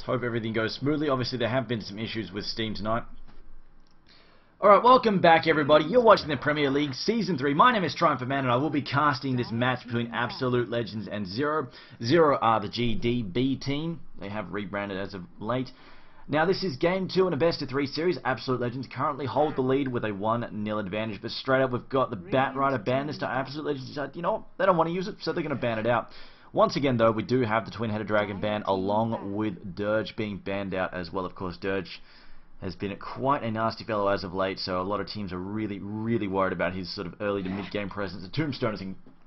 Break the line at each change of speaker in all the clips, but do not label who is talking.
Hope everything goes smoothly. Obviously, there have been some issues with Steam tonight. Alright, welcome back everybody. You're watching the Premier League Season 3. My name is Triumph Man and I will be casting this match between Absolute Legends and Zero. Zero are the GDB team. They have rebranded as of late. Now this is Game 2 in a best of 3 series. Absolute Legends currently hold the lead with a 1-0 advantage. But straight up we've got the Batrider ban this time. Absolute Legends decide, you know what, they don't want to use it, so they're going to ban it out. Once again though, we do have the Twin-Headed Dragon ban along with Dirge being banned out as well. Of course, Dirge has been quite a nasty fellow as of late, so a lot of teams are really worried about his sort of early to mid-game presence. The Tombstone is,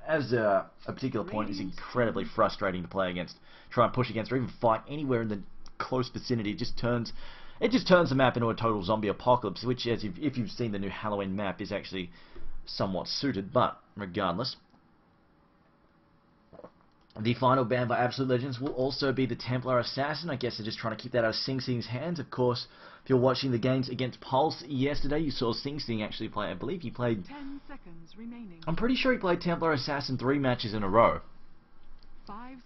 as a particular point, is incredibly frustrating to play against, try and push against, or even fight anywhere in the close vicinity. It just turns the map into a total zombie apocalypse, which, as if you've seen the new Halloween map, is actually somewhat suited. But regardless, the final ban by Absolute Legends will also be the Templar Assassin. I guess they're just trying to keep that out of Sing Sing's hands. Of course, if you're watching the games against Pulse yesterday, you saw Sing Sing actually play. I believe he played
10 seconds remaining.
I'm pretty sure he played Templar Assassin 3 matches in a row.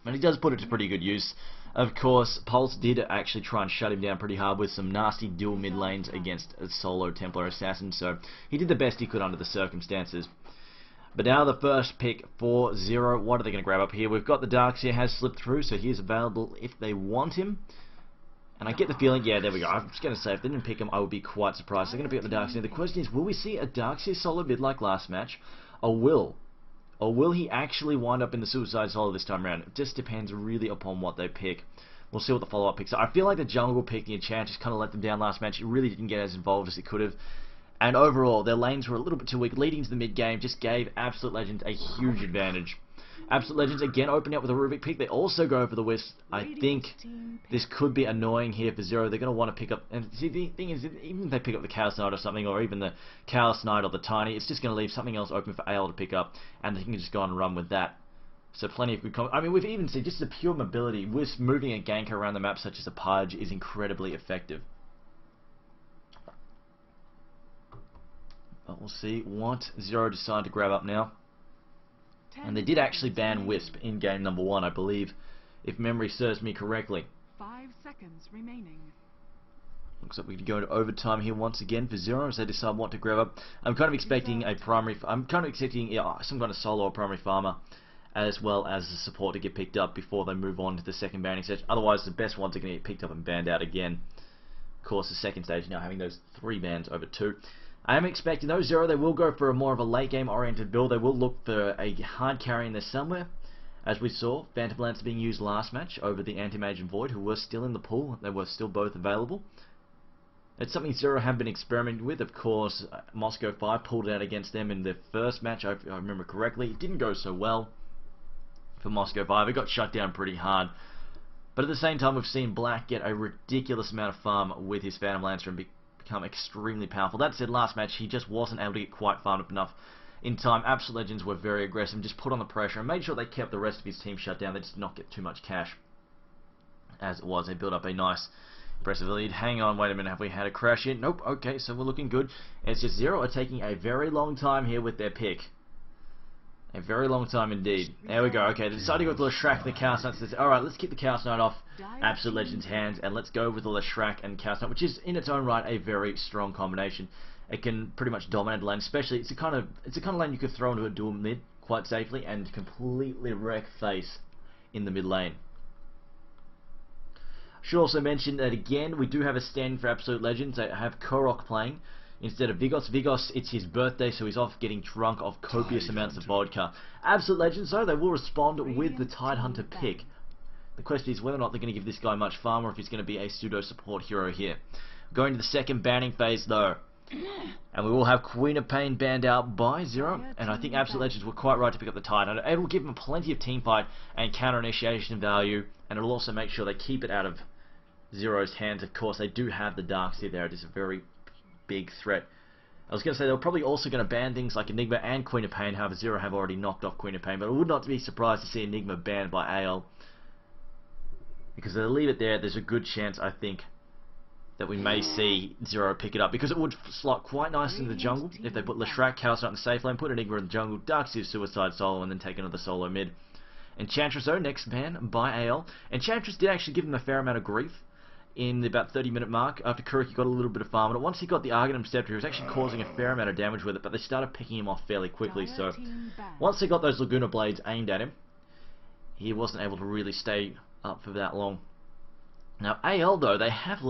And he does put it to pretty good use. Of course, Pulse did actually try and shut him down pretty hard with some nasty dual mid lanes against a solo Templar Assassin, so he did the best he could under the circumstances. But now the first pick for Zero. What are they going to grab up here? We've got the Darkseer has slipped through, so he is available if they want him. And I get the feeling, yeah, there we go. I was going to say, if they didn't pick him, I would be quite surprised. They're going to pick up the Darkseer. The question is, will we see a Darkseer solo mid like last match? Or will he actually wind up in the Suicide solo this time around? It just depends really upon what they pick. We'll see what the follow-up picks are. I feel like the jungle pick, the Enchantress, kind of let them down last match. It really didn't get as involved as it could have. And overall, their lanes were a little bit too weak. Leading to the mid-game just gave Absolute Legends a huge advantage. Absolute Legends again opening up with a Rubik pick. They also go for the Wisp. I think this could be annoying here for Zero. They're going to want to pick up... And see, the thing is, even if they pick up the Chaos Knight or something, or even the Chaos Knight or the Tiny, it's just going to leave something else open for AL to pick up, and they can just go on and run with that. So plenty of good... I mean, we've even seen just the pure mobility. Wisp moving a gank around the map, such as a Pudge, is incredibly effective. But we'll see what Zero decide to grab up now. And they did actually ban Wisp in game number 1, I believe, if memory serves me correctly.
5 seconds remaining.
Looks like we could go into overtime here once again for Zero as they decide what to grab up. I'm kind of expecting some kind of solo or primary farmer, as well as the support to get picked up before they move on to the second banning stage. Otherwise, the best ones are going to get picked up and banned out again. Of course, the second stage now having those 3 bans over 2. I am expecting those Zero, they will go for a more of a late game oriented build. They will look for a hard carry in there somewhere. As we saw, Phantom Lance being used last match over the Anti-Mage and Void, who were still in the pool. They were still both available. It's something Zero have been experimenting with. Of course, Moscow 5 pulled out against them in their first match, if I remember correctly. It didn't go so well for Moscow 5. It got shut down pretty hard. But at the same time, we've seen Black get a ridiculous amount of farm with his Phantom Lancer and become extremely powerful. That said, last match he just wasn't able to get quite farmed up enough in time. Absolute Legends were very aggressive, just put on the pressure and made sure they kept the rest of his team shut down. They just did not get too much cash. As it was, they built up a nice impressive lead. Hang on, wait a minute, have we had a crash here? Nope, okay, so we're looking good. And it's just Zero are taking a very long time here with their pick. A very long time indeed. There we go. Okay, they decided to go with the Leshrac and the Chaos Knight. So alright, let's keep the Chaos Knight off Absolute Legends' hands, and let's go with the Leshrac and Chaos Knight, which is in its own right a very strong combination. It can pretty much dominate the lane, especially it's the kind of lane you could throw into a dual mid quite safely and completely wreck face in the mid lane. Should also mention that again we do have a stand for Absolute Legends. They have Korok playing instead of Vigos. Vigos, it's his birthday, so he's off getting drunk off copious amounts of vodka. Absolute Legends, though, they will respond with the Tidehunter pick. The question is whether or not they're going to give this guy much farm, or if he's going to be a pseudo-support hero here. Going to the second banning phase, though. And we will have Queen of Pain banned out by Zero, and I think Absolute Legends were quite right to pick up the Tidehunter. It will give them plenty of teamfight and counter-initiation value, and it will also make sure they keep it out of Zero's hands. Of course, they do have the Darkseer there. It is a very big threat. I was going to say they were probably also going to ban things like Enigma and Queen of Pain. However, Zero have already knocked off Queen of Pain, but I would not be surprised to see Enigma banned by AL, because if they leave it there, there's a good chance, I think, that we may see Zero pick it up, because it would slot quite nicely in the jungle if they put Leshrac, Chaos Knight in the safe lane, put Enigma in the jungle, Darkseer Suicide solo, and then take another solo mid. Enchantress, though, next ban by AL. Enchantress did actually give them a fair amount of grief in the about 30-minute mark after Kuruki got a little bit of farm. And once he got the Arcanum Scepter, he was actually causing a fair amount of damage with it, but they started picking him off fairly quickly. So once they got those Laguna Blades aimed at him, he wasn't able to really stay up for that long. Now AL though, they have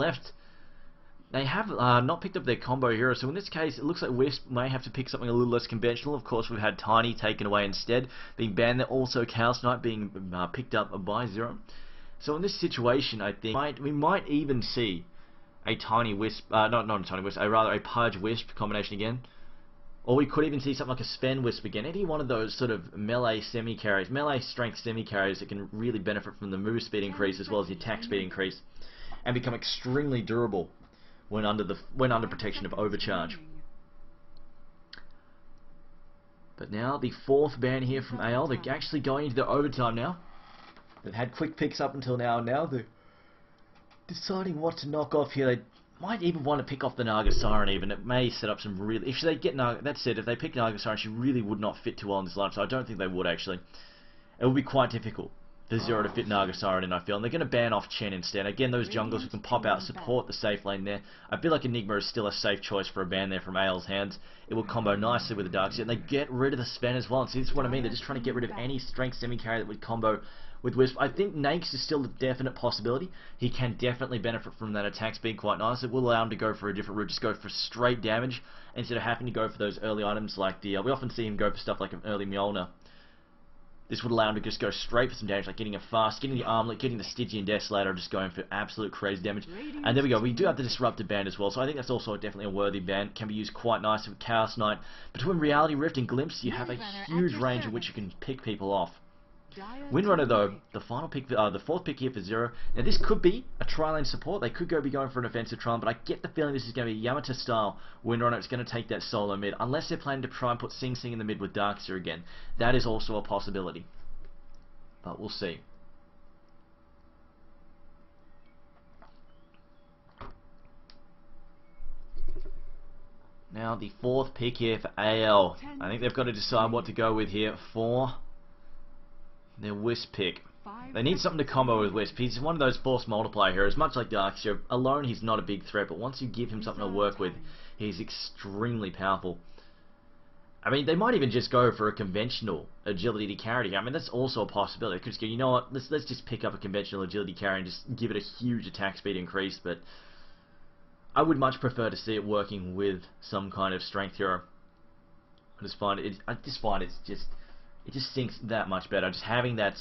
not picked up their combo hero, so in this case it looks like Wisp may have to pick something a little less conventional. Of course, we've had Tiny taken away instead, being banned there. Also Chaos Knight being picked up by Zero. So in this situation, I think we might even see a Tiny Wisp, not a Tiny Wisp, rather a Pudge Wisp combination again. Or we could even see something like a Sven Wisp again. Any one of those sort of melee semi-carries, melee strength semi-carries that can really benefit from the move speed increase as well as the attack speed increase, and become extremely durable when under protection of Overcharge. But now the fourth ban here from AL. They're actually going into their overtime now. They've had quick picks up until now, and now they're deciding what to knock off here. They might even want to pick off the Naga Siren even. It may set up some really... If they get Naga... That said, if they pick Naga Siren, she really would not fit too well in this lineup, so I don't think they would actually. It would be quite difficult for Zero to fit Naga Siren in, I feel. And they're going to ban off Chen instead. Again, those junglers who can pop out, support the safe lane there. I feel like Enigma is still a safe choice for a ban there from AL's hands. It will combo nicely with the Darkseer, and they get rid of the Sven as well. And see, this is what I mean. They're just trying to get rid of any strength semi-carry that would combo with Wisp. I think Nakes is still a definite possibility. He can definitely benefit from that attack speed quite nice. It will allow him to go for a different route, just go for straight damage instead of having to go for those early items like the... we often see him go for stuff like an early Mjolnir. This would allow him to just go straight for some damage, like getting a fast, getting the Armlet, getting the Stygian Desolator, just going for absolute crazy damage. And there we go, we do have the Disrupted Band as well, so I think that's also definitely a worthy band. Can be used quite nicely with Chaos Knight. Between Reality Rift and Glimpse, you have a huge range in which you can pick people off. Windrunner though, the final pick, the fourth pick here for Zero. Now this could be a tri-lane support. They could be going for an offensive trial, but I get the feeling this is going to be Yamato style Windrunner. It's going to take that solo mid, unless they're planning to try and put Sing Sing in the mid with Darkseer again. That is also a possibility, but we'll see. Now the fourth pick here for AL. I think they've got to decide what to go with here for their Wisp pick. They need something to combo with Wisp. He's one of those force multiplier heroes, much like Darkseer. Alone, he's not a big threat, but once you give him something to work with, he's extremely powerful. I mean, they might even just go for a conventional agility carry. I mean, that's also a possibility. They could just go, you know what, let's just pick up a conventional agility carry and just give it a huge attack speed increase, but I would much prefer to see it working with some kind of strength hero. I just find it just sinks that much better. Just having that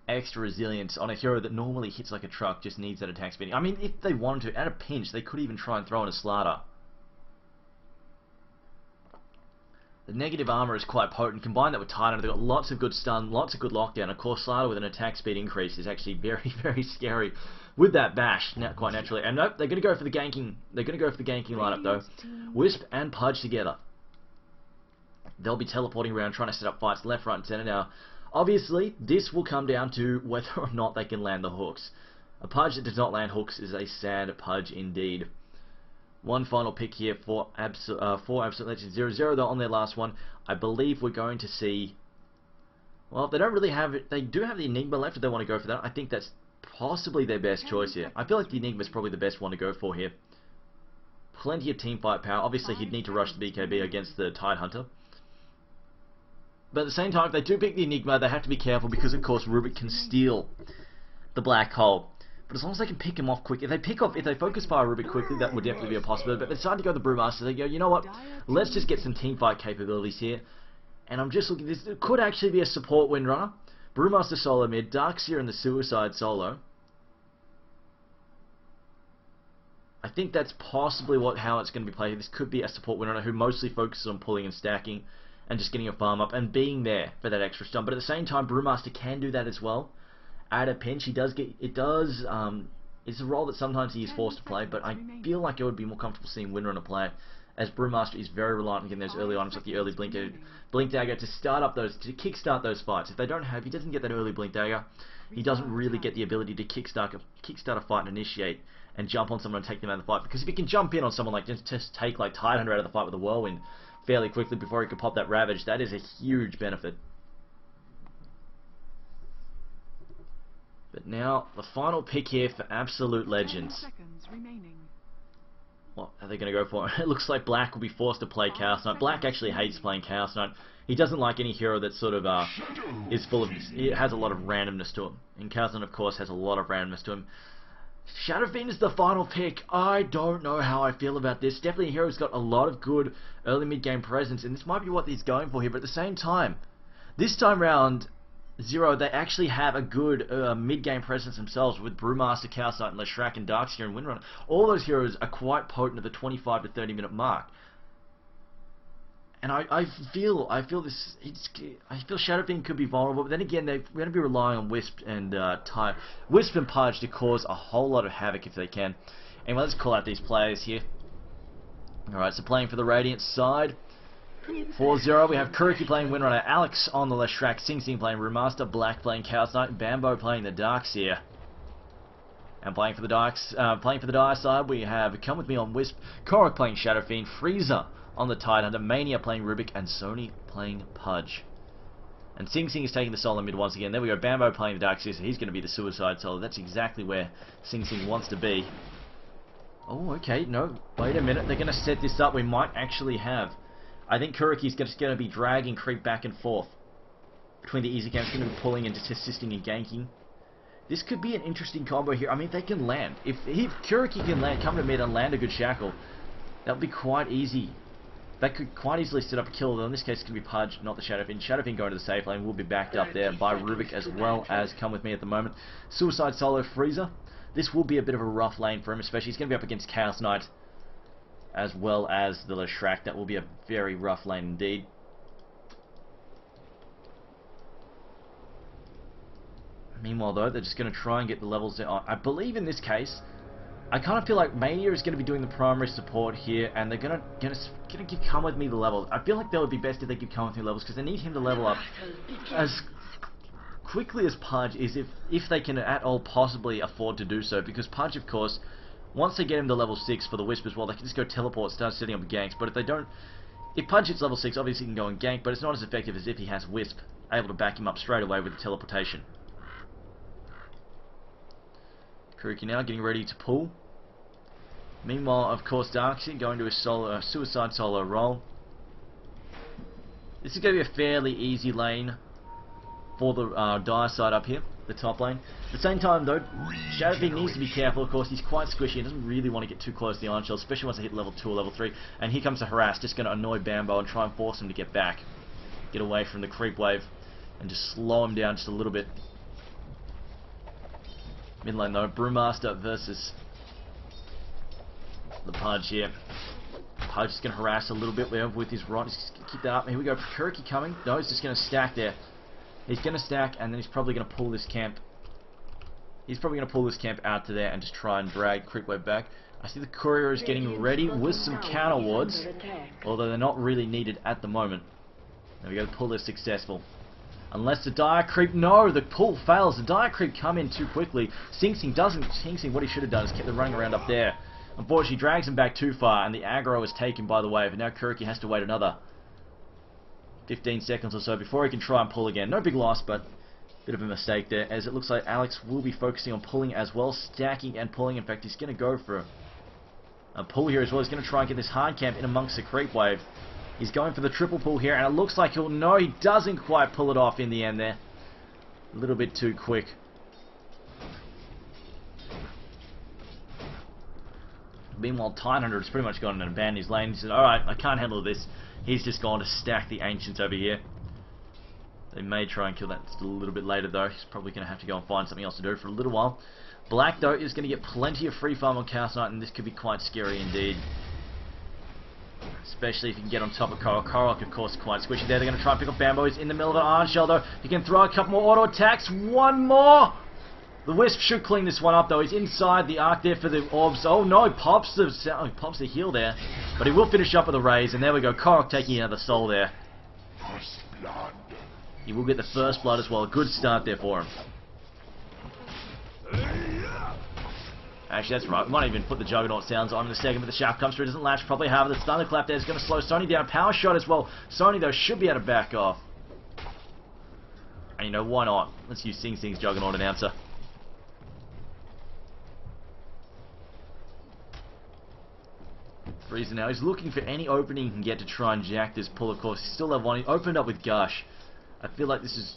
extra resilience on a hero that normally hits like a truck just needs that attack speed. I mean, if they wanted to, at a pinch, they could even try and throw in a Slardar. The negative armor is quite potent. Combine that with Titan, they've got lots of good stun, lots of good lockdown. Of course, Slardar with an attack speed increase is actually very, very scary with that bash, quite naturally. And nope, they're going to go for the ganking. They're going to go for the ganking lineup though. Wisp and Pudge together. They'll be teleporting around, trying to set up fights left, right, and center. Now, obviously, this will come down to whether or not they can land the hooks. A Pudge that does not land hooks is a sad Pudge indeed. One final pick here for Absolute Legend 0-0, though, on their last one. I believe we're going to see... Well, they don't really have it. They do have the Enigma left if they want to go for that. I think that's possibly their best choice here. I feel like the Enigma is probably the best one to go for here. Plenty of teamfight power. Obviously, he'd need to rush the BKB against the Tidehunter. But at the same time, if they do pick the Enigma, they have to be careful because, of course, Rubik can steal the Black Hole. But as long as they can pick him off quick, if they focus fire Rubik quickly, that would definitely be a possibility. But they decide to go the Brewmaster. They go, you know what? Let's just get some teamfight capabilities here. And I'm just looking. This could actually be a support Windrunner. Brewmaster solo mid, Darkseer and the Suicide solo. I think that's possibly how it's going to be played. This could be a support Windrunner who mostly focuses on pulling and stacking and just getting a farm up and being there for that extra stun. But at the same time, Brewmaster can do that as well. At a pinch, he does get... It's a role that sometimes he is forced to play, but I feel like I would be more comfortable seeing Windrunner play, as Brewmaster is very reliant on getting those early items like the early Blink Dagger to kickstart those fights. If he doesn't get that early Blink Dagger, he doesn't really get the ability to kickstart a fight and initiate and jump on someone and take them out of the fight. Because if he can jump in on someone like just take like Tidehunter out of the fight with a Whirlwind fairly quickly before he could pop that Ravage, that is a huge benefit. But now, the final pick here for Absolute
10
Legends.
seconds remaining.
What are they going to go for? It looks like Black will be forced to play Chaos Knight. Black actually hates playing Chaos Knight. He doesn't like any hero that sort of is full of... It has a lot of randomness to him. And Chaos Knight, of course, has a lot of randomness to him. Shadow Fiend is the final pick. I don't know how I feel about this. Definitely a hero who's got a lot of good early mid-game presence, and this might be what he's going for here, but at the same time, this time round, Zero, they actually have a good mid-game presence themselves with Brewmaster, Chaos Knight, and Leshrac, and Darkseer, and Windrunner. All those heroes are quite potent at the 25 to 30 minute mark. And I feel Shadow Fiend could be vulnerable, but then again, they're going to be relying on Wisp and Wisp and Pudge to cause a whole lot of havoc if they can. Anyway, let's call out these players here. Alright, so playing for the Radiant side, 4-0, we have Kuroki playing Windrunner, Alex on the Leshrac, Sing Sing playing Brewmaster, Black playing Chaos Knight, Bambo playing the Darkseer. And playing for the Dire side, we have Come With Me on Wisp, Korok playing Shadow Fiend, Freezer on the Tidehunter, Mania playing Rubik, and Sony playing Pudge. And Sing Sing is taking the solo mid once again. There we go, Bambo playing the Darkseer, so he's going to be the suicide solo. That's exactly where Sing Sing wants to be. Oh, okay, no, wait a minute, they're going to set this up. We might actually have... I think Kuroki's just going to be dragging creep back and forth between the easy camps, going to be pulling and just assisting and ganking. This could be an interesting combo here. I mean, if they can land. If Kuroki can land, come to mid and land a good shackle, that would be quite easy. That could quite easily set up a kill, though in this case it's going to be Pudge, not the Shadow Fiend. Shadow Fiend going to the safe lane will be backed up there by Rubik as well as Come With Me at the moment. Suicide solo Freezer. This will be a bit of a rough lane for him, especially he's going to be up against Chaos Knight as well as the Leshrac. That will be a very rough lane indeed. Meanwhile, though, they're just going to try and get the levels down. I believe in this case, I kind of feel like Mania is going to be doing the primary support here, and they're going to give Come With Me the levels. I feel like that would be best if they give Come With Me levels, because they need him to level up as quickly as Pudge is, if they can at all possibly afford to do so, because Pudge, of course, once they get him to level 6 for the Wisp as well, they can just go teleport, start setting up ganks. But if they don't, if Pudge hits level 6, obviously he can go and gank, but it's not as effective as if he has Wisp able to back him up straight away with the teleportation. Kuroki now getting ready to pull. Meanwhile, of course, Darkseer going to his suicide solo roll. This is going to be a fairly easy lane for the Dire side up here, the top lane. At the same time, though, Shadow Fiend needs to be careful. Of course, he's quite squishy. He doesn't really want to get too close to the Iron Shell, especially once they hit level 2 or level 3. And here comes the Harass, just going to annoy Bambo and try and force him to get back. Get away from the creep wave and just slow him down just a little bit. Mid lane, though, Brewmaster versus the Pudge here. Pudge is going to harass a little bit with his rod. He's going to keep that up. Here we go. Kuroki coming. No, he's just going to stack there. He's going to stack, and then he's probably going to pull this camp. He's probably going to pull this camp out to there and just try and drag Creepwave back. I see the Courier is getting ready with some counter wards, although they're not really needed at the moment. There we go. The pull is successful. Unless the Dire Creep... No, the pull fails. The Dire Creep come in too quickly. Sing Sing doesn't... Sing Sing, what he should have done is kept the running around up there. Unfortunately, drags him back too far, and the aggro is taken by the wave, and now Kuroki has to wait another 15 seconds or so before he can try and pull again. No big loss, but a bit of a mistake there, as it looks like Alex will be focusing on pulling as well, stacking and pulling. In fact, he's going to go for a pull here as well. He's going to try and get this hard camp in amongst the creep wave. He's going for the triple pull here, and it looks like he'll... No, he doesn't quite pull it off in the end there. A little bit too quick. Meanwhile, Tidehunter has pretty much gone and abandoned his lane. He said, alright, I can't handle this. He's just gone to stack the Ancients over here. They may try and kill that just a little bit later, though. He's probably going to have to go and find something else to do for a little while. Black, though, is going to get plenty of free farm on Chaos Knight, and this could be quite scary indeed. Especially if you can get on top of Korok. Korok, of course, quite squishy there. They're going to try and pick up Bambo. He's in the middle of an Iron Shell, though. He can throw a couple more auto attacks. One more! The Wisp should clean this one up, though. He's inside the arc there for the orbs. Oh, no, he pops the heal there. But he will finish up with a raise, and there we go. Korok taking another soul there.
First blood.
He will get the first blood as well. A good start there for him. Actually, that's right. We might even put the Juggernaut sounds on in a second, but the shaft comes through. Doesn't latch properly. However, the Thunderclap there is going to slow Sony down. Power shot as well. Sony, though, should be able to back off. And you know, why not? Let's use Sing Sing's Juggernaut announcer. Freezer now. He's looking for any opening he can get to try and jack this pull. Of course, he's still level 1. He opened up with Gush. I feel like this is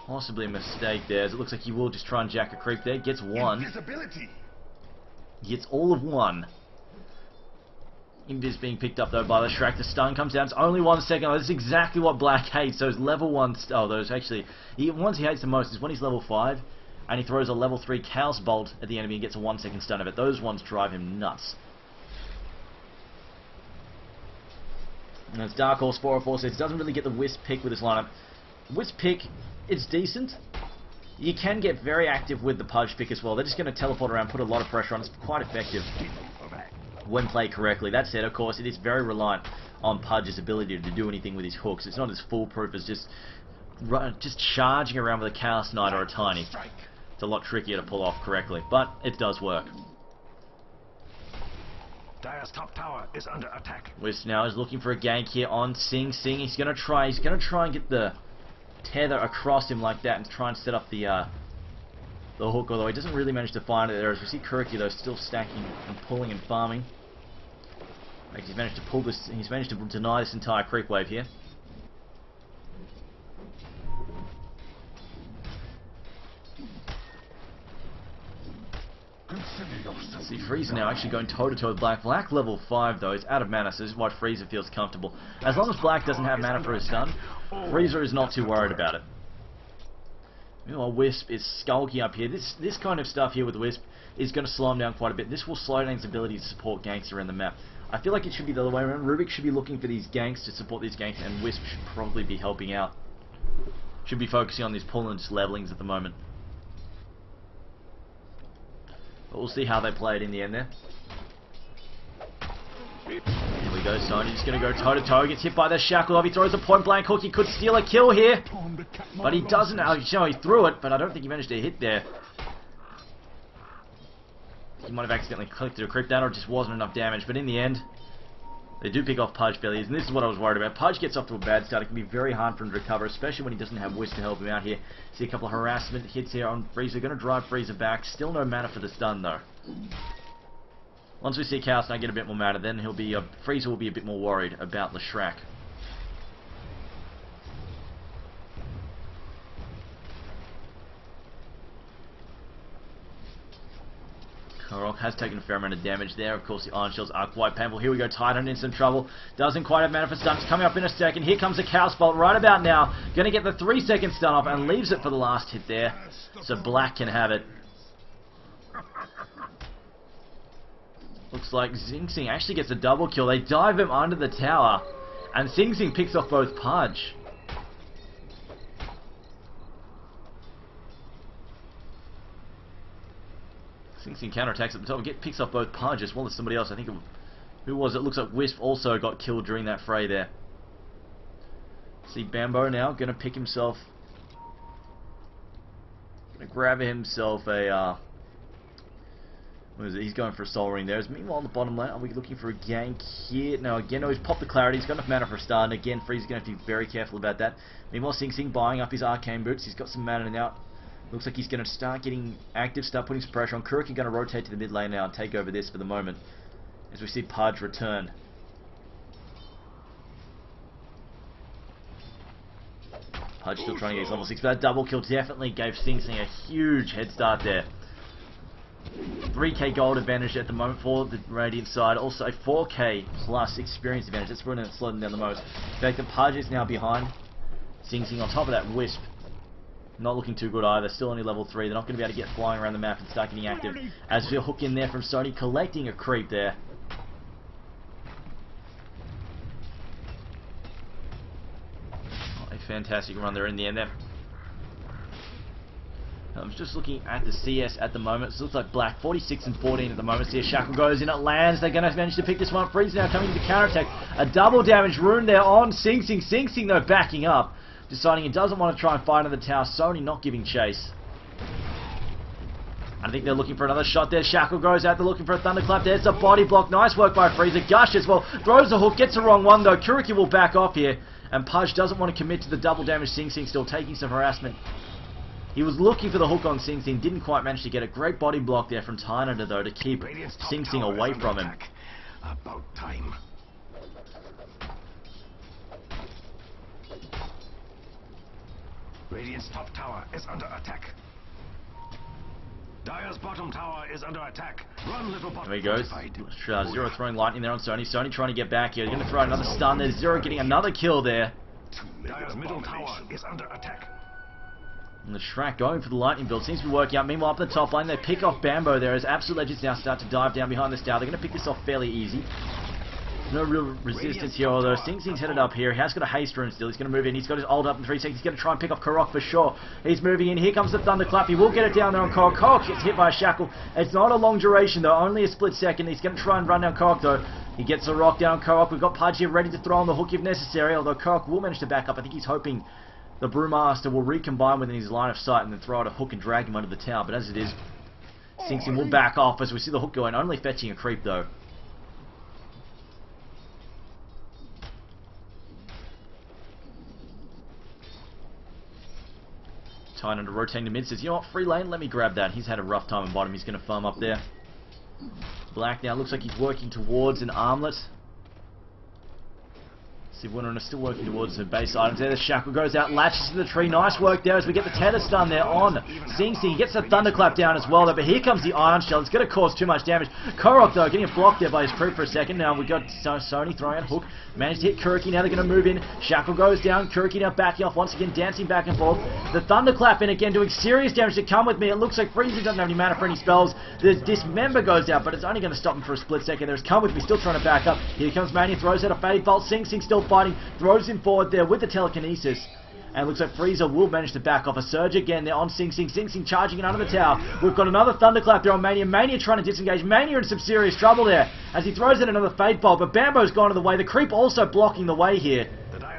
possibly a mistake there, as it looks like he will just try and jack a creep there. Gets one.
Invisibility.
Gets all of one. Invis being picked up though by the Shrek. The stun comes down. It's only 1 second. Oh, this is exactly what Black hates. Those level 1... Oh, those actually... ones he hates the most is when he's level 5 and he throws a level 3 Chaos Bolt at the enemy and gets a 1 second stun of it. Those ones drive him nuts. And it's Dark Horse 404 says doesn't really get the Wisp pick with this lineup. Wisp pick, it's decent. You can get very active with the Pudge pick as well. They're just going to teleport around, put a lot of pressure on. It's quite effective when played correctly. That said, of course, it is very reliant on Pudge's ability to do anything with his hooks. It's not as foolproof as just charging around with a Chaos Knight or a Tiny. It's a lot trickier to pull off correctly, but it does work.
Dire's top tower is under attack.
Wisp now is looking for a gank here on Sing Sing. He's gonna try and get the tether across him like that and try and set up the hook, although he doesn't really manage to find it there. As we see Kuriki though still stacking and pulling and farming. He's managed to pull this. He's managed to deny this entire creep wave here. See, Freezer now actually going toe-to-toe with Black. Black level 5 though, is out of mana, so this is why Freezer feels comfortable. As long as Black doesn't have mana for his stun, Freezer is not too worried about it. Meanwhile, Wisp is skulking up here. This kind of stuff here with Wisp is going to slow him down quite a bit. This will slow down his ability to support ganks around the map. I feel like it should be the other way around. Rubik should be looking for these ganks to support these ganks, and Wisp should probably be helping out. Should be focusing on these pull and just levelings at the moment. But we'll see how they play it in the end there. Here we go, Sony just going to go toe-to-toe. Gets hit by the shackle off. He throws a point-blank hook. He could steal a kill here. But he doesn't. He threw it, but I don't think he managed to hit there. He might have accidentally clicked a creep down, or it just wasn't enough damage. But in the end, they do pick off Pudge fairly easy, and this is what I was worried about. Pudge gets off to a bad start. It can be very hard for him to recover, especially when he doesn't have Wisp to help him out here. See a couple of harassment hits here on Freezer. Going to drive Freezer back. Still no mana for the stun, though. Once we see Chaos Knight get a bit more mana, then Freezer will be a bit more worried about the Shrek. Korok has taken a fair amount of damage there. Of course, the Iron Shells are quite painful. Here we go, Titan in some trouble. Doesn't quite have mana for stuns. Coming up in a second. Here comes the Chaos Bolt right about now. Going to get the 3-second stun off and leaves it for the last hit there. So Black can have it. Looks like Sing Sing actually gets a double kill. They dive him under the tower. And Sing Sing picks off both Pudge. Sing Sing counterattacks at the top. Picks off both Pudge as well as somebody else. I think who was it? Looks like Wisp also got killed during that fray there. See Bambo now going to pick himself. Going to grab himself a. What is it? He's going for a Soul Ring there. Meanwhile, on the bottom lane, are we looking for a gank here? No, again, no, he's popped the Clarity. He's got enough mana for a stun. Again, Freeze's going to have to be very careful about that. Meanwhile, Sing Sing buying up his Arcane Boots. He's got some mana now. Looks like he's going to start getting active, start putting some pressure on. Kuriki going to rotate to the mid lane now and take over this for the moment. As we see Pudge return. Pudge still trying to get his level 6, but that double kill definitely gave Sing Sing a huge head start there. 3k gold advantage at the moment for the Radiant side. Also a 4k plus experience advantage. That's really slowing them down the most. The fact that Pudge is now behind Sing Sing on top of that Wisp. Not looking too good either. Still only level 3. They're not going to be able to get flying around the map and start getting active. As we hook in there from Sony, collecting a creep there. Oh, a fantastic run there in the end there. I'm just looking at the CS at the moment. So it looks like Black 46 and 14 at the moment. See a Shackle goes in, it lands. They're going to manage to pick this one. Freeze now coming to the counterattack. A double damage rune there on Sing Sing. Sing Sing though backing up. Deciding he doesn't want to try and fight on the tower. Sony not giving chase. I think they're looking for another shot there. Shackle goes out. They're looking for a Thunderclap. There's a body block. Nice work by Freezer. Gush as well. Throws the hook. Gets the wrong one though. Kuriki will back off here. And Pudge doesn't want to commit to the double damage. Sing Sing still taking some harassment. He was looking for the hook on Sing Sing. Didn't quite manage to get a great body block there from Tynada though to keep Sing Sing away from him.
About time. Radiant's top tower is under attack. Dire's bottom tower is under attack. Run, little bottom.
There he goes. Zero throwing lightning there on Sony. Sony trying to get back here. He's going to throw another stun. There's Zero getting another kill there.
Dire's middle tower is under attack.
And the Shrek going for the lightning build seems to be working out. Meanwhile, up in the top lane, they pick off Bambo there as Absolute Legends now start to dive down behind this tower. They're going to pick this off fairly easy. No real resistance here, although Sing Sing's headed up here. He has got a haste rune still. He's going to move in. He's got his ult up in 3 seconds. He's going to try and pick off Korok for sure. He's moving in. Here comes the Thunderclap. He will get it down there on Korok. Korok gets hit by a shackle. It's not a long duration though, only a split second. He's going to try and run down Korok though. He gets a rock down Korok. We've got Pudge here ready to throw on the hook if necessary, although Korok will manage to back up. I think he's hoping the Brewmaster will recombine within his line of sight and then throw out a hook and drag him under the tower. But as it is, Sing Sing will back off as we see the hook going, only fetching a creep though. Tight under rotating the mid, says, you know what, free lane, let me grab that. He's had a rough time in bottom, he's going to farm up there. Black now looks like he's working towards an armlet. Winner is still working towards the base items there. The shackle goes out, latches to the tree. Nice work there as we get the tether stun there on Sing Sing. He gets the thunderclap down as well though, but here comes the iron shell. It's going to cause too much damage. Korok though getting blocked there by his creep for a second. Now we got Sony throwing out hook. Managed to hit Kuroki. Now they're going to move in. Shackle goes down. Kuroki now backing off once again, dancing back and forth. The thunderclap in again, doing serious damage to Come With Me. It looks like Freezy doesn't have any mana for any spells. The Dismember goes out, but it's only going to stop him for a split second. There's Come With Me still trying to back up. Here comes Mania, throws out a Fade Bolt. Sing Sing still fighting. Throws him forward there with the telekinesis, and it looks like Frieza will manage to back off. A surge again there on Sing Sing. Sing Sing charging in under the tower. We've got another thunderclap there on Mania. Mania trying to disengage. Mania in some serious trouble there as he throws in another Fade Bolt, but Bambo's gone to the way. The creep also blocking the way here.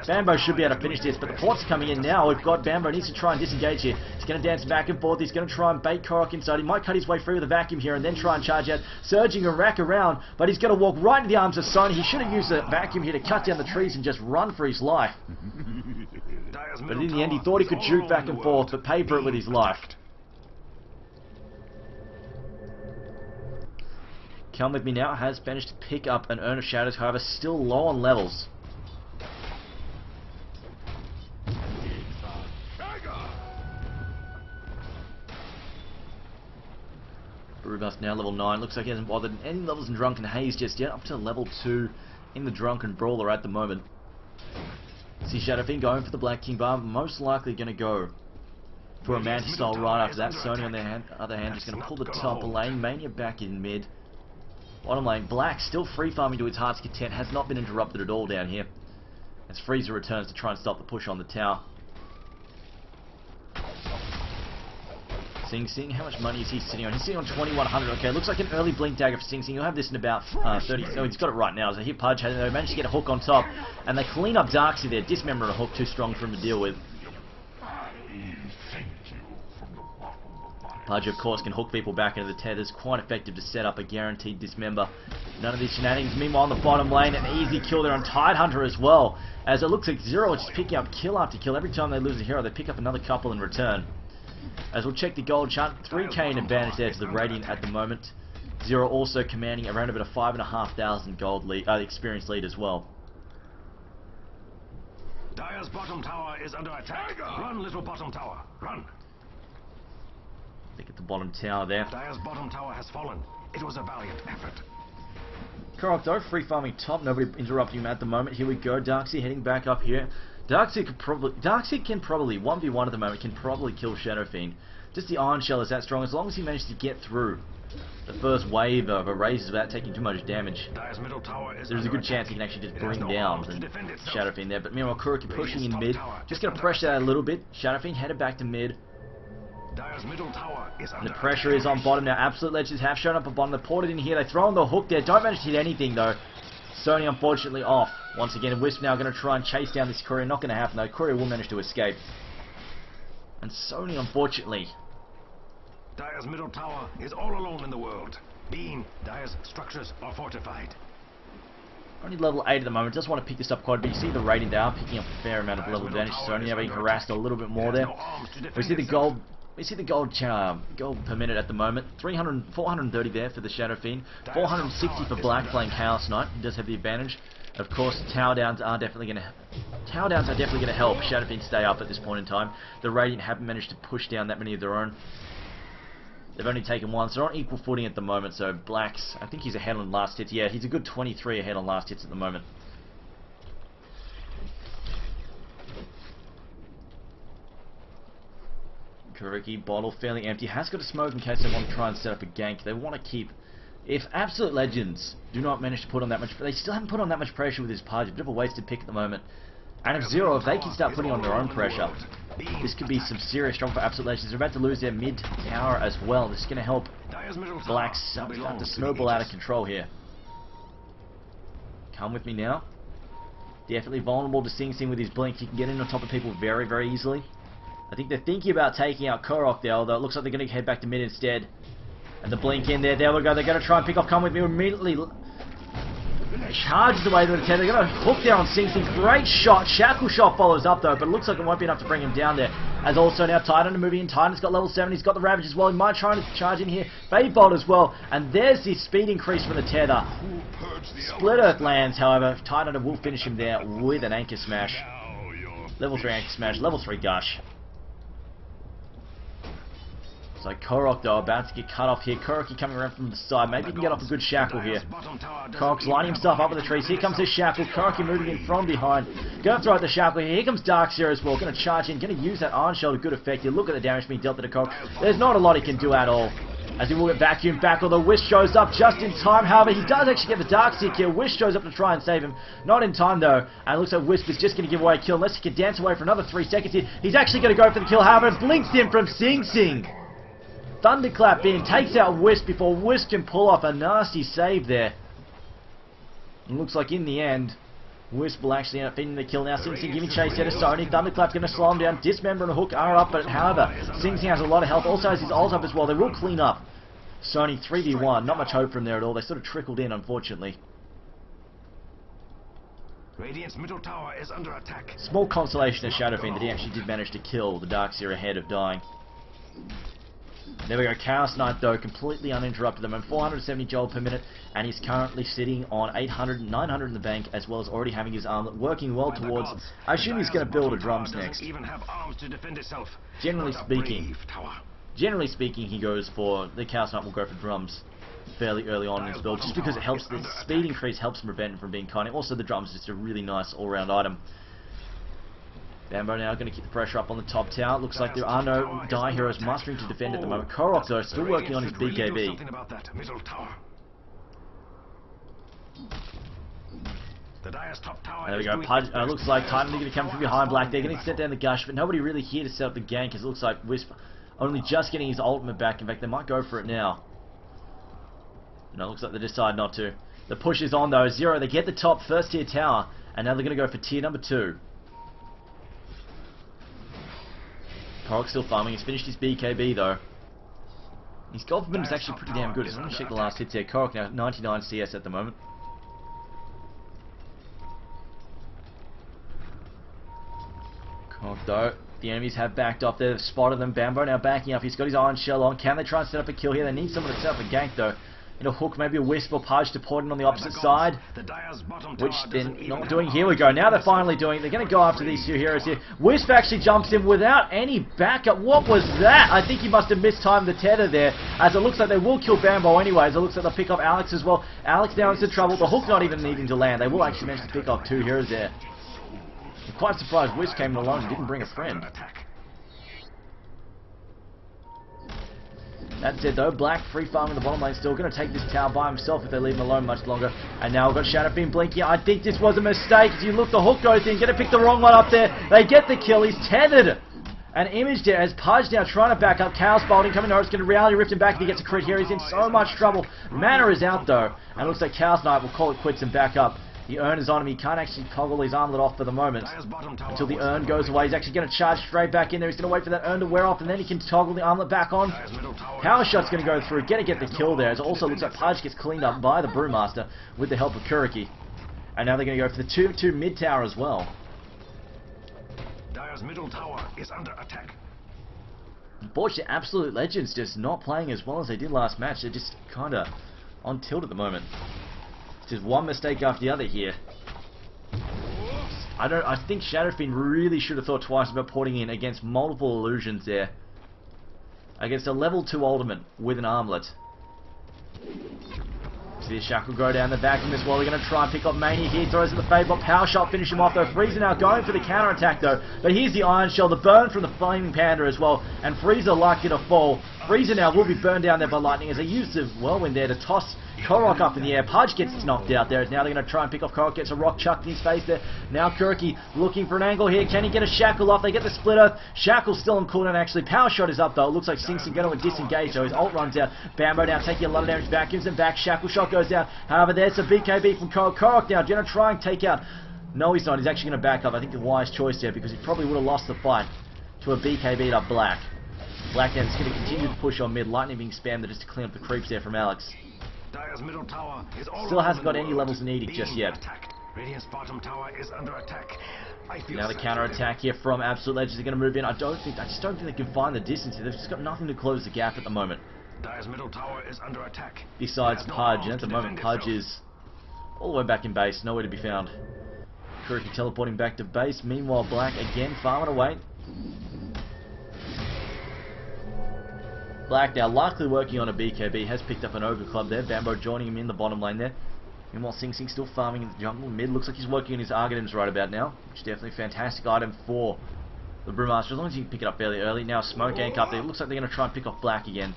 Bambo should be able to finish this, but the ports are coming in now. We've got Bambo needs to try and disengage here. He's going to dance back and forth. He's going to try and bait Korok inside. He might cut his way free with a vacuum here and then try and charge out, surging and rack around, but he's going to walk right into the arms of Sony. He should have used the vacuum here to cut down the trees and just run for his life. But in the end, he thought he could juke back and forth, but paid for it with his life. Come With Me now has managed to pick up an Urn of Shadows, however, still low on levels. Brewmaster now level 9. Looks like he hasn't bothered any levels in Drunken Haze just yet. Up to level 2 in the Drunken Brawler at the moment. See Shadow Fiend going for the Black King Bar. Most likely going to go for a Mantis style right after that. Sony on the other hand just going to pull the top lane. Mania back in mid. Bottom lane. Black still free farming to his heart's content. Has not been interrupted at all down here. As Frieza returns to try and stop the push on the tower. Sing Sing, how much money is he sitting on? He's sitting on 2100. Okay, looks like an early blink dagger for Sing Sing. He'll have this in about 30. Oh, he's got it right now. So here Pudge has managed to get a hook on top, and they clean up Darksy there. Dismember a hook too strong for him to deal with. Pudge, of course, can hook people back into the tethers. Quite effective to set up a guaranteed dismember. None of these shenanigans. Meanwhile, on the bottom lane, an easy kill there on Tidehunter as well. As it looks like Zero is just picking up kill after kill. Every time they lose a hero, they pick up another couple in return. As we'll check the gold chart, 3k in advantage there to the Radiant at the moment. Zero also commanding around about a 5,500 gold lead, experience lead as well.
Dire's bottom tower is under attack. Run, little bottom tower. Run.
Look at the bottom tower there.
Dire's bottom tower has fallen. It was a valiant effort.
Korok though, free farming top, nobody interrupting him at the moment. Here we go, Darksy heading back up here. Darksy can probably 1v1 at the moment, can probably kill Shadow Fiend. Just the Iron Shell is that strong, as long as he manages to get through the first wave of erasers without taking too much damage. There's a good chance he can actually just bring down the Shadow Fiend there. But meanwhile, Kuroki pushing in mid, just going to pressure that a little bit. Shadow Fiend headed back to mid. And the pressure is on bottom now. Absolute Legends have shown up at bottom. They ported in here. They throw on the hook there. Don't manage to hit anything though. Sony unfortunately off. Once again, Wisp now going to try and chase down this courier. Not going to happen though. Courier will manage to escape. And Sony unfortunately.
Dire's middle tower is all alone in the world. Dire's structures are fortified.
Only level 8 at the moment. Just want to pick this up quite a bit. You see the rating, they are picking up a fair amount of level advantage. Sony now being harassed a little bit more there. We see the gold We see the gold per minute at the moment. 430 there for the Shadow Fiend. 460 for Black playing Chaos Knight. He does have the advantage. Of course, tower downs are definitely going to help Shadow Fiend stay up at this point in time. The Radiant haven't managed to push down that many of their own. They've only taken one, so they're on equal footing at the moment. So Black's, I think he's ahead on last hits. Yeah, he's a good 23 ahead on last hits at the moment. Kuriki, bottle fairly empty. Has got a smoke in case they want to try and set up a gank. They want to keep... If Absolute Legends do not manage to put on that much... They still haven't put on that much pressure with his Pudge. A bit of a wasted pick at the moment. And if Zero, if they can start putting on their own pressure, this could be some serious trouble for Absolute Legends. They're about to lose their mid tower as well. This is going to help Black start to snowball out of control here. Come with me now. Definitely vulnerable to Sing Sing with his blink. He can get in on top of people very, very easily. I think they're thinking about taking out Korok there, although it looks like they're going to head back to mid instead. And the blink in there, there we go, they're going to try and pick off Come With Me immediately. Charges away to the 10, they're going to hook there on Sing Sing. Great shot, Shackle Shot follows up though, but it looks like it won't be enough to bring him down there. As also now Titan moving in, Titan's got level 7, he's got the Ravage as well, he might try to charge in here. Bolt as well, and there's the speed increase from the Tether. Split Earth lands, however, Titan will finish him there with an Anchor Smash. Level 3 Anchor Smash, level 3 Gush. So Korok though about to get cut off here. Kuroki coming around from the side. Maybe he can get off a good shackle here. Korok's lining himself up with the trees. Here comes his shackle. Kuroki moving in from behind. Going to throw out the shackle here. Here comes Darkseer as well. Going to charge in. Going to use that Iron Shell to good effect here. Look at the damage being dealt to the Korok. There's not a lot he can do at all. As he will get vacuumed back, although Wish shows up just in time. However, he does actually get the Darkseer kill. Wish shows up to try and save him. Not in time though. And it looks like Wisp is just going to give away a kill unless he can dance away for another 3 seconds here. He's actually going to go for the kill. However, it blinks him from Sing Sing. Thunderclap in, takes out Wisp before Wisp can pull off a nasty save there. It looks like in the end, Wisp will actually end up feeding the kill now. Sing Sing giving chase there to Sony. Thunderclap's going to slow him down. Dismember and a hook are up, but however, Sing Sing has a lot of health. Also has his ult up as well. They will clean up. Sony 3v1, not much hope from there at all. They sort of trickled in, unfortunately.
Radiant's middle tower is under attack.
Small consolation of Shadow Fiend that he actually did manage to kill the Darkseer ahead of dying. There we go, Chaos Knight though, completely uninterrupted them, and 470 jolt per minute, and he's currently sitting on 800, 900 in the bank, as well as already having his armlet working well towards, I assume he's going to build a drums next. Generally speaking, he goes for, the Chaos Knight will go for drums fairly early on in his build, just because it helps, the speed increase helps him prevent him from being cunning. Also the drums is just a really nice all-round item. Bambo now going to keep the pressure up on the top tower. Looks like there are no Die Heroes mustering to defend at the moment. Korok though still working on his BKB. There we go. Pudge, looks like Titan are going to come from behind Black. They're going to set down the Gush, but nobody really here to set up the gank. As it looks like Wisp only just getting his ultimate back. In fact, they might go for it now. No, it looks like they decide not to. The push is on though. Zero. They get the top first tier tower, and now they're going to go for tier number 2. Korok's still farming. He's finished his BKB though. His golf minute is actually pretty damn good. I'm going to check the last hits here. Korok now 99 CS at the moment. Korok though, the enemies have backed off. They've spotted them. Bambo now backing up. He's got his Iron Shell on. Can they try and set up a kill here? They need someone to set up a gank though. A hook, maybe a Wisp or Pudge to port in on the opposite side, which they're not doing. Here we go. Now they're finally doing it. They're going to go after these 2 heroes here. Wisp actually jumps in without any backup. What was that? I think he must have mistimed the tether there, as it looks like they will kill Bambo anyways. It looks like they'll pick up Alex as well. Alex now into trouble. The hook not even needing to land. They will actually manage to pick up 2 heroes there. I'm quite surprised Wisp came along and didn't bring a friend. That said though, Black free farming the bottom lane, still going to take this tower by himself if they leave him alone much longer. And now we've got Shadow Fiend blinking. I think this was a mistake. As you look, the hook goes in, going to pick the wrong one up there. They get the kill. He's tethered. And Image there as Pudge now trying to back up. Chaos bolting coming over. It's going to reality rift him back. He gets a crit here. He's in so much trouble. Mana is out though. And it looks like Chaos Knight will call it quits and back up. The urn is on him. He can't actually toggle his armlet off for the moment until the urn goes away. He's actually going to charge straight back in there. He's going to wait for that urn to wear off, and then he can toggle the armlet back on. Power Shot's going to go through. Get the kill there. It also looks like Pudge gets cleaned up by the Brewmaster with the help of Kuriki. And now they're going to go for the 2 mid tower as well.
Dire's middle tower is under attack.
Unfortunately, Absolute Legends just not playing as well as they did last match. They're just kind of on tilt at the moment. It's just one mistake after the other here. I think Shadow Fiend really should have thought twice about porting in against multiple illusions there. Against a level 2 ultimate with an armlet. See the Shackle go down the back from this wall. They're going to try and pick up Mania here. Throws in the Fable Power Shot, finish him off though. Frieza now going for the counter attack though. But here's the Iron Shell, the burn from the Flaming Panda as well. And Frieza likely to fall. Frieza now will be burned down there by lightning as they use the whirlwind there to toss Korok up in the air. Pudge gets knocked out there. Now they're going to try and pick off Korok. Gets a rock chucked in his face there. Now Kuriki looking for an angle here. Can he get a Shackle off? They get the Split Earth. Shackle's still on cooldown actually. Power Shot is up though. It looks like Sing Sing going to disengage so his ult runs out. Bambo now taking a lot of damage. Vacuums him back. Shackle Shot goes down. However, there's a BKB from Korok. Korok now going to try and take out... No, he's not. He's actually going to back up. I think the wise choice there because he probably would have lost the fight to a BKB'd up Black. Black now is going to continue to push on mid. Lightning being spammed just to clean up the creeps there from Alex.
Dire's middle tower is all
Still hasn't got
alone in the
any
world.
levels in edict just yet.
Attacked. Radiant's bottom tower is under attack. I feel
Now the
sad
counter
for them.
attack here from Absolute Legends. They're going to move in. I just don't think they can find the distance here. They've just got nothing to close the gap at the moment.
Dire's middle tower is under attack.
Besides
Has no
Pudge,
arms
and at the
to
moment
defend
Pudge
itself.
is all the way back in base, nowhere to be found. Kuriki teleporting back to base. Meanwhile, Black again farming away. Black now likely working on a BKB, has picked up an Ogre Club there. Bambo joining him in the bottom lane there. Meanwhile, Sing Sing still farming in the jungle. Mid looks like he's working on his Argonauts right about now, which is definitely a fantastic item for the Brewmaster, as long as you can pick it up fairly early. Now Smoke Gank up there. It looks like they're going to try and pick off Black again.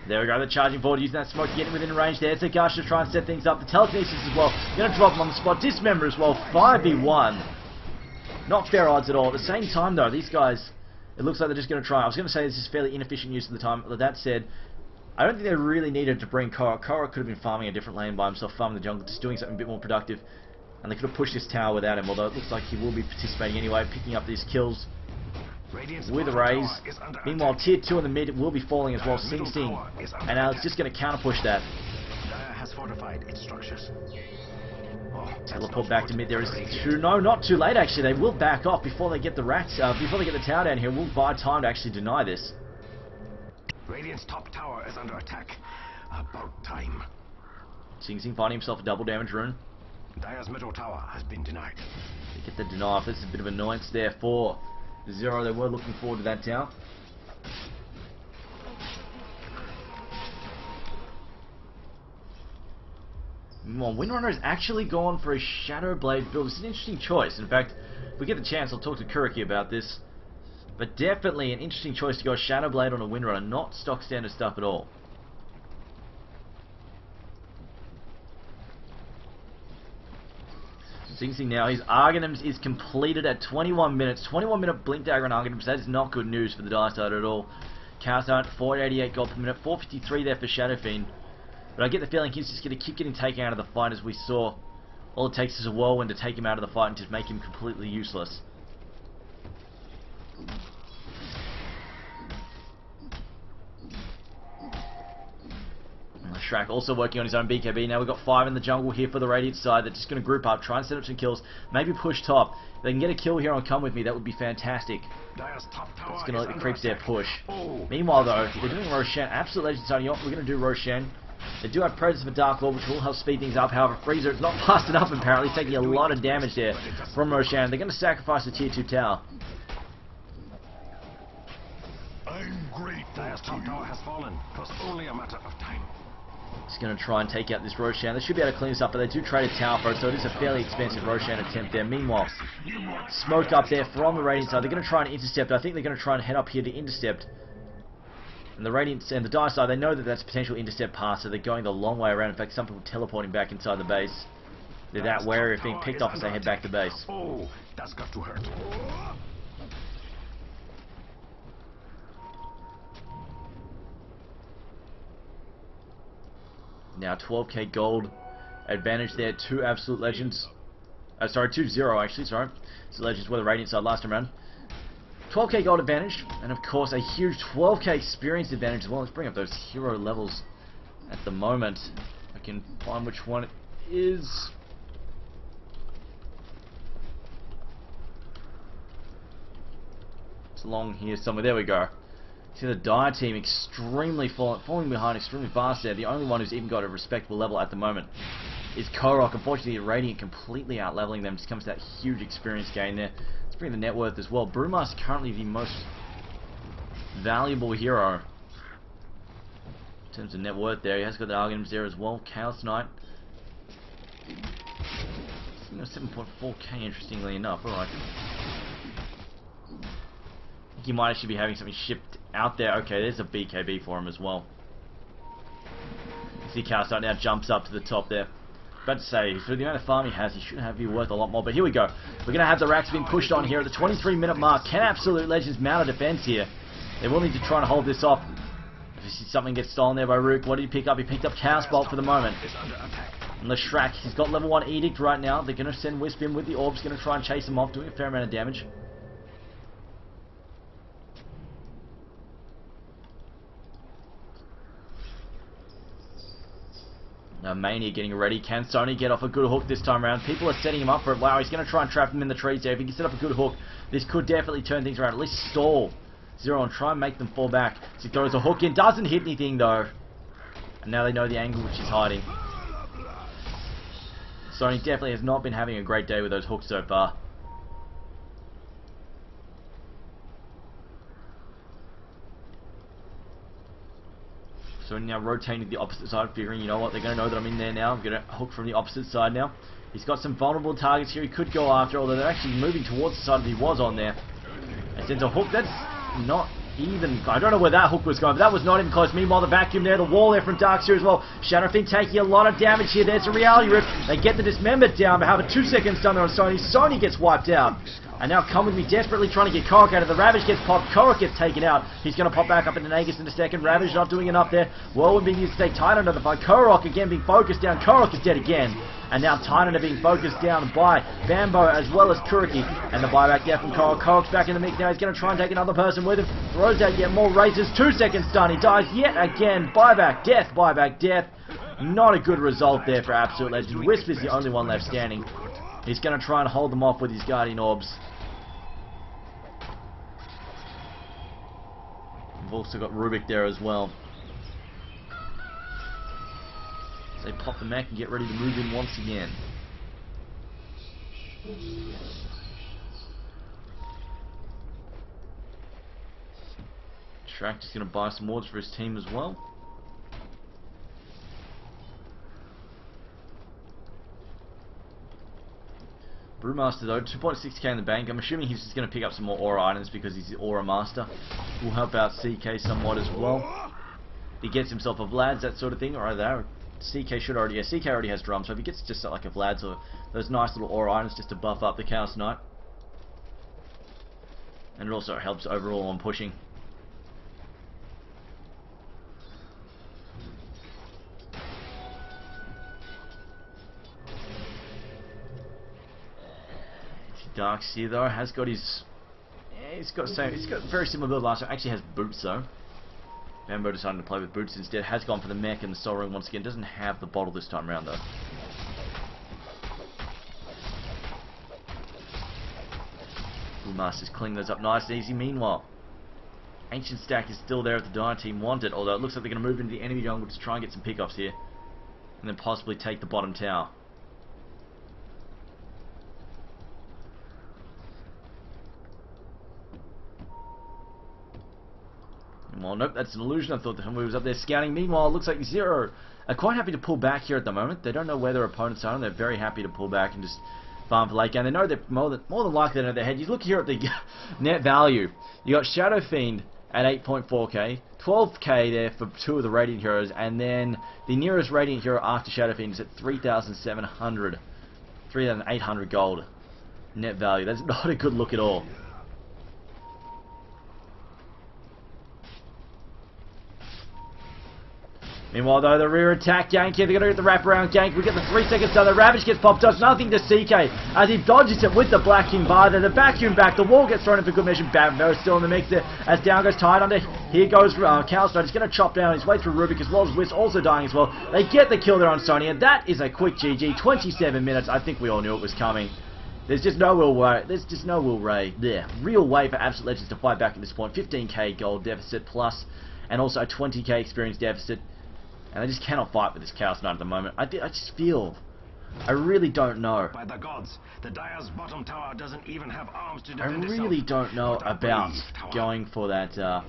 There we go, they're charging forward, using that smoke, getting within range there. Takashi to try and set things up. The telekinesis as well. Going to drop him on the spot. Dismember as well. 5v1. Not fair odds at all. At the same time, though, these guys, it looks like they're just going to try. I was going to say this is fairly inefficient use of the time. But that said, I don't think they really needed to bring Korok. Korok could have been farming a different lane by himself, farming the jungle, just doing something a bit more productive. And they could have pushed this tower without him, although it looks like he will be participating anyway, picking up these kills with a raise. Meanwhile, tier 2 in the mid will be falling as well. Sing Sing. And Alex just going to counter push that.
Dire has fortified its structures. Oh,
Teleport back to mid. There is two. No, not too late actually. They will back off before they get the racks. Before they get the tower down here. We'll buy time to actually deny this.
Radiant's top tower is under attack. About time.
Sing Sing finding himself a double damage rune.
Dire's middle tower has been denied.
They get the deny. This is a bit of annoyance there for Zero. They were looking forward to that tower. Meanwhile, Windrunner has actually gone for a Shadow Blade build. It's an interesting choice. In fact, if we get the chance, I'll talk to Kuriki about this. But definitely an interesting choice to go Shadow Blade on a Windrunner, not stock standard stuff at all. Sing Sing now, his Argonauts is completed at 21 minutes. 21 minute Blink Dagger and Argonauts, that is not good news for the Dire Starter at all. Chaos Knight, 488 gold per minute, 453 there for Shadow Fiend. But I get the feeling he's just going to keep getting taken out of the fight as we saw. All it takes is a whirlwind to take him out of the fight and just make him completely useless. Shrek also working on his own BKB. Now we've got 5 in the jungle here for the Radiant side. They're just going to group up, try and set up some kills, maybe push top. If they can get a kill here on Come With Me, that would be fantastic.
Dire's top tower
It's going to let the creeps there
attack.
push.
Oh,
Meanwhile though, they're doing Roshan. Absolute Legend starting off. We're going to do Roshan. They do have Predators for Dark Lord, which will help speed things up. However, Freezer is not busted up apparently. He's taking a lot of damage there from Roshan. They're going to sacrifice the tier 2 tower.
I'm grateful. Dire's top tower has fallen. It was only a matter of time.
He's going to try and take out this Roshan. They should be able to clean this up, but they do trade a tower for it, so it is a fairly expensive Roshan attempt there. Meanwhile, smoke up there from the Radiant side. They're going to try and intercept. I think they're going to try and head up here to intercept. And the Radiant and the Dire side, they know that that's a potential intercept pass, so they're going the long way around. In fact, some people teleporting back inside the base. They're that wary of being picked off as they head back to base.
Oh, that's got to hurt.
Now 12k gold advantage there to Absolute Legends. Sorry, 2-0 actually, sorry. So Legends were the Radiant side last time around. 12k gold advantage, and of course a huge 12k experience advantage as well. Let's bring up those hero levels at the moment. I can find which one it is. It's along here somewhere. There we go. See the Dire team extremely falling behind extremely fast there. The only one who's even got a respectable level at the moment is Korok. Unfortunately, Radiant completely out-leveling them. Just comes to that huge experience gain there. Let's bring the net worth as well. Brewmaster currently the most valuable hero in terms of net worth there. He has got the arguments there as well. Chaos Knight. 7.4k, interestingly enough. Alright. He might actually be having something shipped out there. Okay, there's a BKB for him as well. See Chaos Knight now jumps up to the top there. About to say, for the amount of farm he has, he should be worth a lot more. But here we go. We're going to have the racks being pushed on here at the 23-minute mark. Can Absolute Legends mount a defense here? They will need to try and hold this off. If something gets stolen there by Rook, what did he pick up? He picked up Chaos Bolt for the moment. And the Shrek, he's got level 1 Edict right now. They're going to send Wisp in with the orbs, going to try and chase him off, doing a fair amount of damage. Now Mania getting ready. Can Sony get off a good hook this time around? People are setting him up for it. Wow, he's going to try and trap him in the trees there. If he can set up a good hook, this could definitely turn things around. At least stall Zero and try and make them fall back. So he throws a hook in. Doesn't hit anything though. And now they know the angle which he's hiding. Sony definitely has not been having a great day with those hooks so far. So now rotating to the opposite side, figuring, you know what, they're going to know that I'm in there now. I'm going to hook from the opposite side now. He's got some vulnerable targets here he could go after, although they're actually moving towards the side that he was on there. And sends a hook that's not even... I don't know where that hook was going, but that was not even close. Meanwhile, the vacuum there, the wall there from Darkseer as well. Shadowfiend taking a lot of damage here. There's a Reality Rift. They get the Dismembered down, but have a 2-second stun on Sony. Sony gets wiped out. And now Come With Me desperately trying to get Korok out of the Ravage gets popped. Korok gets taken out. He's going to pop back up into Nagus in a second. Ravage not doing enough there. Whirlwind being used to take Titan under the fight. Korok again being focused down. Korok is dead again. And now Titan are being focused down by Bambo as well as Kuriki. And the buyback there from Korok. Korok's back in the mix now. He's going to try and take another person with him. Throws out yet more razors. 2-second stun. He dies yet again. Buyback, death, buyback, death. Not a good result there for Absolute Legend. Wisp is the only one left standing. He's going to try and hold them off with his Guardian Orbs. We've also got Rubik there as well. So they pop the mech and get ready to move in once again. Shrek just going to buy some wards for his team as well. Brewmaster though, 2.6k in the bank. I'm assuming he's just going to pick up some more aura items because he's the aura master. Will help out CK somewhat as well. He gets himself a Vlad's, that sort of thing, or either CK should already, yeah, CK already has drums, so if he gets just like a Vlad's or those nice little aura items just to buff up the Chaos Knight. And it also helps overall on pushing. Darkseer though has got his, he's got very similar build last time. Actually has boots though. Bambo decided to play with boots instead. Has gone for the mech and the soul ring once again. Doesn't have the bottle this time around though. Brewmaster's cleaning those up nice and easy. Meanwhile, Ancient Stack is still there if the Dire team want it. Although it looks like they're going to move into the enemy jungle to try and get some pickups here, and then possibly take the bottom tower. Well, nope, that's an illusion. I thought the Humvee was up there scouting. Meanwhile, it looks like Zero are quite happy to pull back here at the moment. They don't know where their opponents are, and they're very happy to pull back and just farm for late game. They know they're more than likely they know their head. You look here at the net value. You got Shadowfiend at 8.4k, 12k there for 2 of the Radiant heroes, and then the nearest Radiant hero after Shadowfiend is at 3,700, 3,800 gold net value. That's not a good look at all. Meanwhile though, the rear attack gank here, they're going to get the wraparound gank. We get the 3-second stun, the Ravage gets popped, does nothing to CK as he dodges it with the Black King bar there. The vacuum back, the wall gets thrown in for good measure. Bambo's still in the mix there as down goes Tide under. Here goes Chaos Knight, he's going to chop down his way through Rubik as well as Wisp also dying as well. They get the kill there on Sony, and that is a quick GG. 27 minutes, I think we all knew it was coming. There's just no real way. There's just no real way for Absolute Legends to fight back at this point. 15k gold deficit plus, and also a 20k experience deficit, and they just cannot fight with this Chaos Knight at the moment. I just feel, I really don't know.
By the gods, the Dire's bottom tower doesn't even have arms to
I
defend itself.
really don't know
What a
about
brave tower.
going for that. I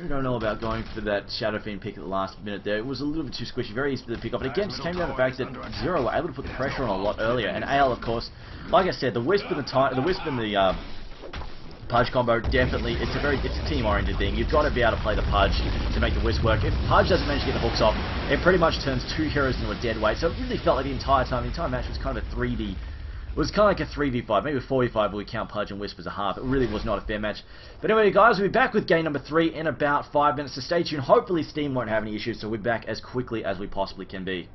really don't know about going for that Shadow Fiend pick at the last minute there. It was a little bit too squishy, very easy for the pick up. But again, just came down to the fact that Zero were able to put the pressure on a lot earlier, and AL, of course, like I said, the Wisp and the Pudge combo, definitely, it's a team-oriented thing. You've got to be able to play the Pudge to make the Wisp work. If Pudge doesn't manage to get the hooks off, it pretty much turns two heroes into a dead weight. So it really felt like the entire match was kind of a 3v. It was kind of like a 3v5, maybe a 4v5, but we count Pudge and Wisp as a half. It really was not a fair match. But anyway, guys, we'll be back with game number 3 in about 5 minutes, so stay tuned. Hopefully Steam won't have any issues, so we'll be back as quickly as we possibly can be.